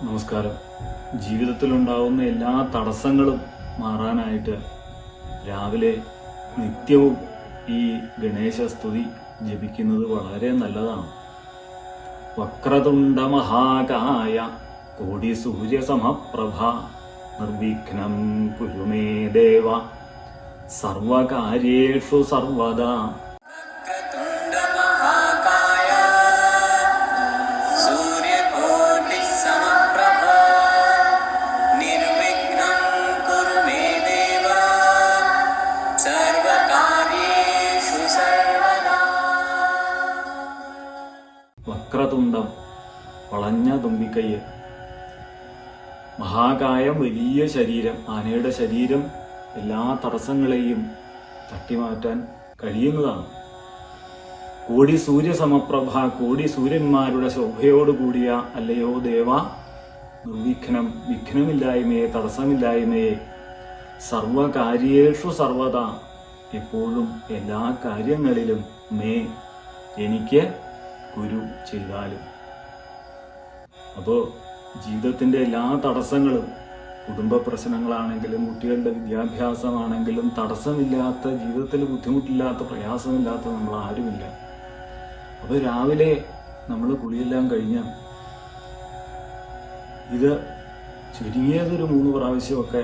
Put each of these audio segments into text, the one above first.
നമസ്കാരം. ജീവിതത്തിലുണ്ടാവുന്ന എല്ലാ തടസ്സങ്ങളും മാറാനായിട്ട് രാവിലെ നിത്യവും ഈ ഗണേശ സ്തുതി ജപിക്കുന്നത് വളരെ നല്ലതാണ്. വക്രതുണ്ട മഹാകായ കോടി സൂര്യസമപ്രഭ നിർവിഘ്നം കുരു മേ ദേവ സർവകാര്യേഷു സർവദാ. വക്രതുണ്ടം, വളഞ്ഞ തുമ്പിക്കയ്യ്. മഹാകായം, വലിയ ശരീരം. ആനയുടെ ശരീരം എല്ലാ തടസ്സങ്ങളെയും തട്ടിമാറ്റാൻ കഴിയുന്നതാണ്. കോടി സൂര്യസമപ്രഭ, കോടി സൂര്യന്മാരുടെ ശോഭയോടുകൂടിയ അല്ലയോ ദേവ, നിർവിഘ്നം, വിഘ്നമില്ലായ്മയെ, തടസ്സമില്ലായ്മയെ, സർവകാര്യേഷു സർവദ, എപ്പോഴും എല്ലാ കാര്യങ്ങളിലും മേ, എനിക്ക് ഗുരു ചെയ്താലും. അപ്പോൾ ജീവിതത്തിൻ്റെ എല്ലാ തടസ്സങ്ങളും, കുടുംബ പ്രശ്നങ്ങളാണെങ്കിലും കുട്ടികളുടെ വിദ്യാഭ്യാസമാണെങ്കിലും, തടസ്സമില്ലാത്ത, ജീവിതത്തിൽ ബുദ്ധിമുട്ടില്ലാത്ത, പ്രയാസമില്ലാത്ത നമ്മൾ ആരുമില്ല. അപ്പോൾ രാവിലെ നമ്മൾ കുളിയെല്ലാം കഴിഞ്ഞ് ഇത് ചുരുങ്ങിയതൊരു 3 പ്രാവശ്യമൊക്കെ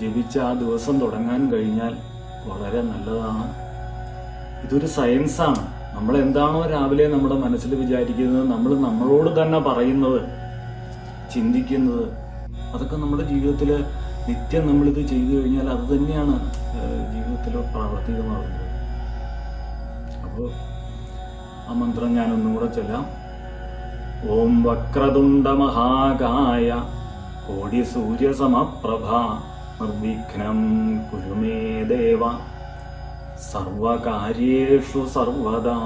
ജപിച്ച് ആ ദിവസം തുടങ്ങാൻ കഴിഞ്ഞാൽ വളരെ നല്ലതാണ്. ഇതൊരു സയൻസാണ്. നമ്മൾ എന്താണോ രാവിലെ നമ്മുടെ മനസ്സിൽ വിചാരിക്കുന്നത്, നമ്മൾ നമ്മളോട് തന്നെ പറയുന്നത്, ചിന്തിക്കുന്നത്, അതൊക്കെ നമ്മുടെ ജീവിതത്തിൽ നിത്യം നമ്മളിത് ചെയ്തു കഴിഞ്ഞാൽ അത് തന്നെയാണ് ജീവിതത്തിൽ പ്രാവർത്തികമാകുന്നത്. അപ്പോൾ ആ മന്ത്രം ഞാനൊന്നും കൂടെ ചൊല്ലാം. ഓം വക്രതുണ്ട മഹാകായ കോടി സൂര്യസമപ്രഭ നിർവിഘ്നം കുരു മേ ദേവ സർവകാര്യേഷു സർവദാ.